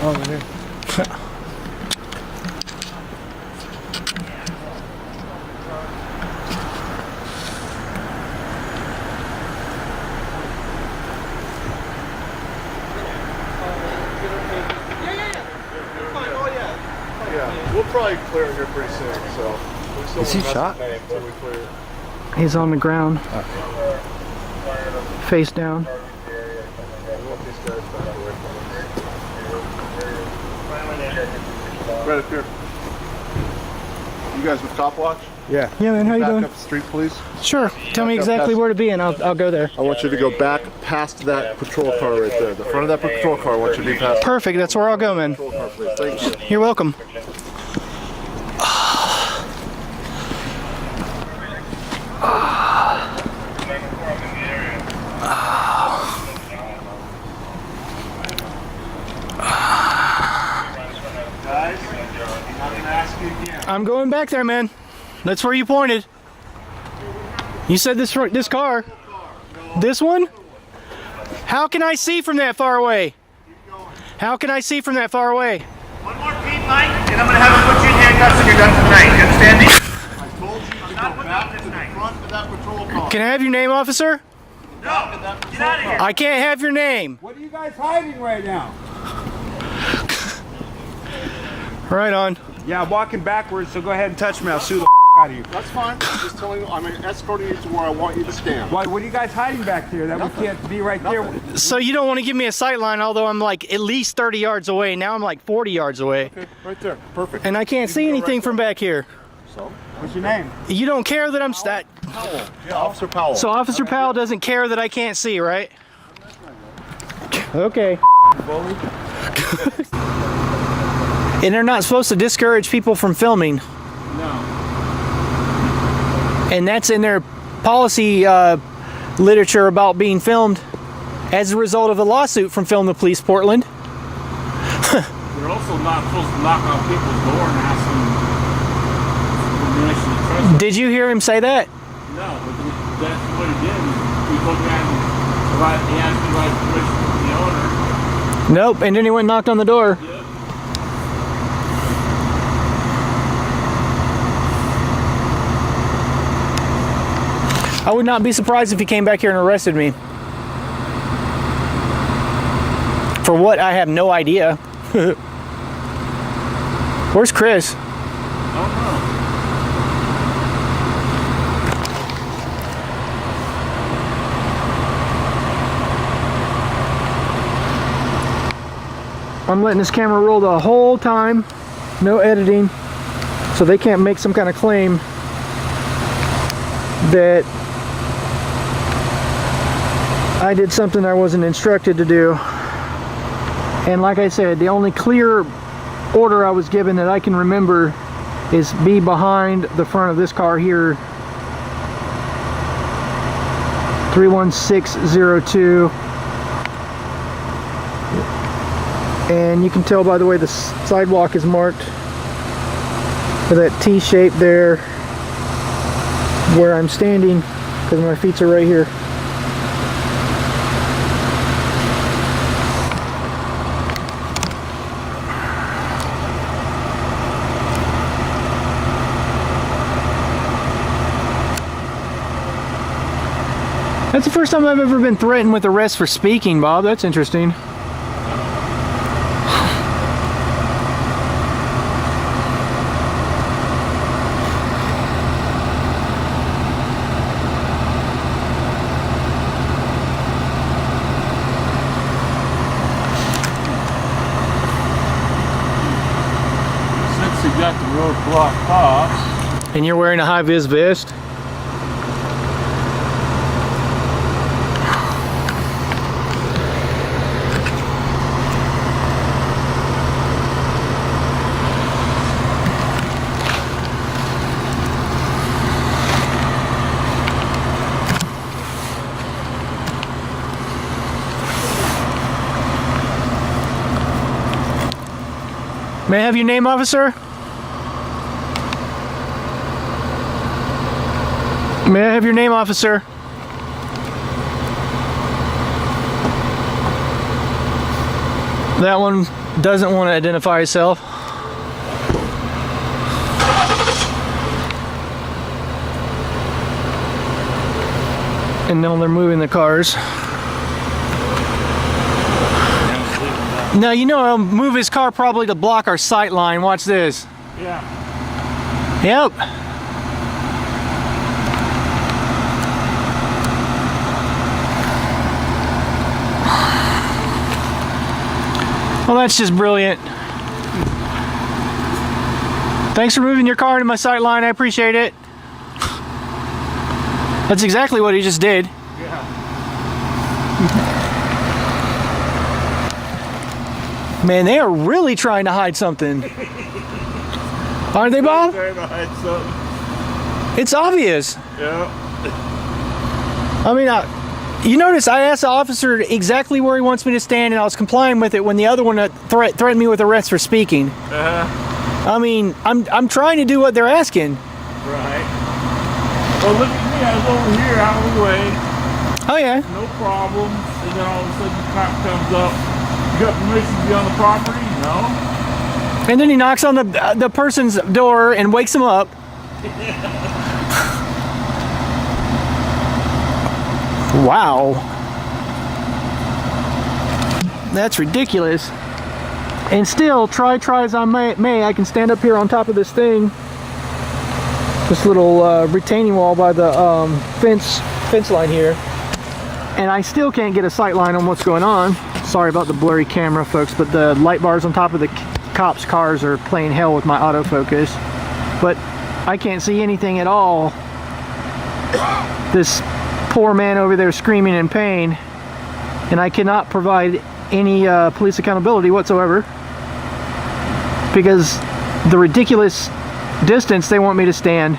over here. Yeah, we'll probably clear it here pretty soon, so. Is he shot? He's on the ground. Face down. Right up here. You guys with Cop Watch? Yeah. Yeah, man, how you doing? Back up the street, please. Sure. Tell me exactly where to be and I'll go there. I want you to go back past that patrol car right there. The front of that patrol car, I want you to be past. Perfect. That's where I'll go, man. Patrol car, please. Thank you. You're welcome. I'm going back there, man. That's where you pointed. You said this car. This one? How can I see from that far away? How can I see from that far away? One more feed, Mike, and I'm going to have him put you in handcuffs and you're done for the night. You understand me? I told you to go back to the front of that patrol car. Can I have your name, officer? No, get out of here. I can't have your name. What are you guys hiding right now? Right on. Yeah, I'm walking backwards, so go ahead and touch me. I'll sue the out of you. That's fine. I'm just telling you, I'm escorting you to where I want you to stand. What are you guys hiding back there that we can't be right there? So you don't want to give me a sight line, although I'm like at least 30 yards away. Now I'm like 40 yards away. Okay, right there. Perfect. And I can't see anything from back here. So? What's your name? You don't care that I'm stat. Powell. Yeah, Officer Powell. So Officer Powell doesn't care that I can't see, right? Okay. Bully. And they're not supposed to discourage people from filming. No. And that's in their policy literature about being filmed as a result of a lawsuit from Film the Police Portland. They're also not supposed to knock on people's door and ask them permission to trespass. Did you hear him say that? No, but that's what he did. He told me he asked me like permission from the owner. Nope, and then he went and knocked on the door. Yep. I would not be surprised if he came back here and arrested me. For what, I have no idea. Where's Chris? I don't know. I'm letting this camera roll the whole time. No editing. So they can't make some kind of claim that I did something I wasn't instructed to do. And like I said, the only clear order I was given that I can remember is be behind the front of this car here. 31602. And you can tell by the way the sidewalk is marked with that T shape there where I'm standing, because my feet are right here. That's the first time I've ever been threatened with arrest for speaking, Bob. That's interesting. Since he got the road blocked off. And you're wearing a high-vis vest? May I have your name, officer? May I have your name, officer? That one doesn't want to identify itself. And now they're moving the cars. Now, you know, I'll move his car probably to block our sight line. Watch this. Yeah. Yep. Well, that's just brilliant. Thanks for moving your car into my sight line. I appreciate it. That's exactly what he just did. Yeah. Man, they are really trying to hide something. Aren't they, Bob? Trying to hide something. It's obvious. Yeah. I mean, you notice I asked the officer exactly where he wants me to stand, and I was complying with it when the other one threatened me with arrest for speaking. Uh-huh. I mean, I'm trying to do what they're asking. Right. Well, look at me. I was over here out of the way. Oh, yeah. No problems. And then all of a sudden the cop comes up. You got permission to be on the property? No. And then he knocks on the person's door and wakes him up. Wow. That's ridiculous. And still, try as I may, I can stand up here on top of this thing. This little retaining wall by the fence line here. And I still can't get a sight line on what's going on. Sorry about the blurry camera, folks, but the light bars on top of the cops' cars are playing hell with my autofocus. But I can't see anything at all. This poor man over there screaming in pain, and I cannot provide any police accountability whatsoever because the ridiculous distance they want me to stand.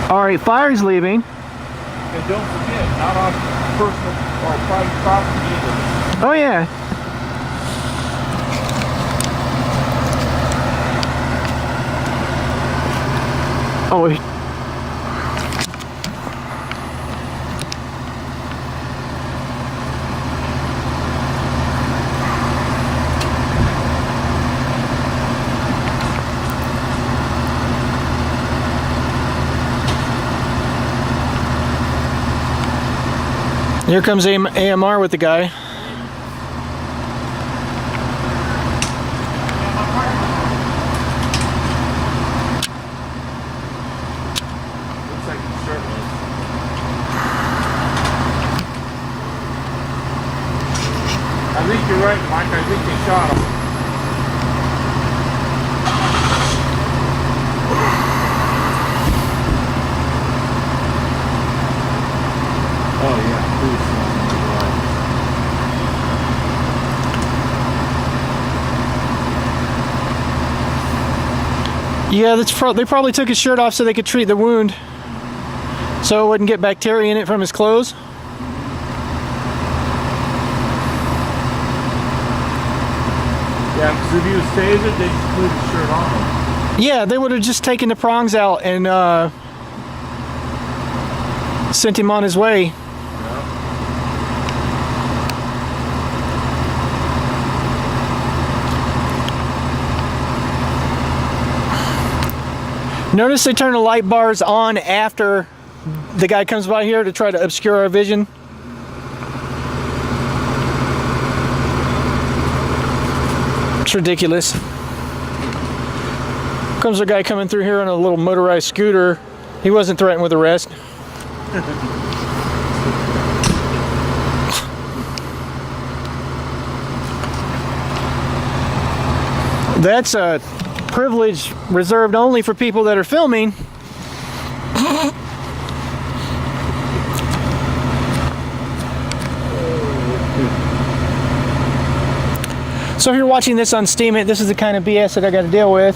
Alright, fire's leaving. And don't forget, not on personal or private property either. Oh yeah. Oh, here comes AMR with the guy. Looks like he's shirtless. I think you're right, Mike. I think they shot him. Oh yeah, please. Yeah, they probably took his shirt off so they could treat the wound, so it wouldn't get bacteria in it from his clothes. Yeah, because if he was tasered, they just put his shirt on him. Yeah, they would have just taken the prongs out and sent him on his way. Notice they turn the light bars on after the guy comes by here to try to obscure our vision. It's ridiculous. Comes a guy coming through here on a little motorized scooter. He wasn't threatened with arrest. That's a privilege reserved only for people that are filming. So if you're watching this on Steam, this is the kind of BS that I got to deal with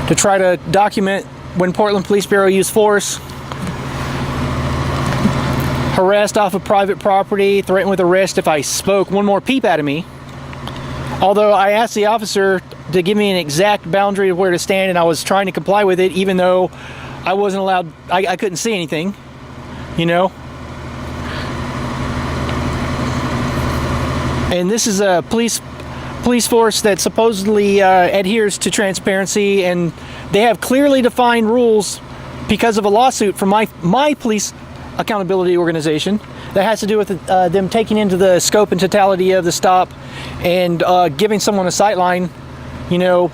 to try to document when Portland Police Bureau used force, harassed off of private property, threatened with arrest if I spoke one more peep out of me. Although I asked the officer to give me an exact boundary of where to stand, and I was trying to comply with it, even though I wasn't allowed, I couldn't see anything, you know. And this is a police force that supposedly adheres to transparency, and they have clearly defined rules because of a lawsuit from my police accountability organization that has to do with them taking into the scope and totality of the stop and giving someone a sight line. You know,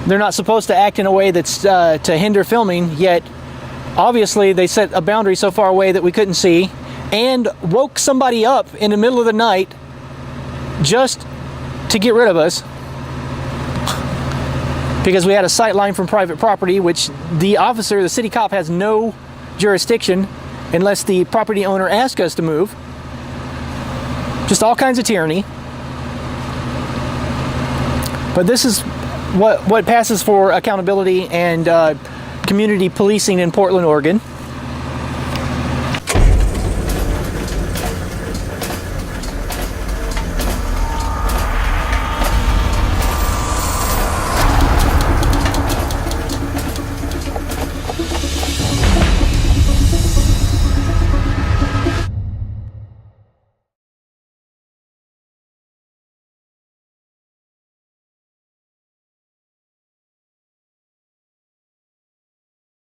they're not supposed to act in a way that's to hinder filming, yet obviously they set a boundary so far away that we couldn't see and woke somebody up in the middle of the night just to get rid of us because we had a sight line from private property, which the officer, the city cop, has no jurisdiction unless the property owner asks us to move. Just all kinds of tyranny. But this is what passes for accountability and community policing in Portland, Oregon.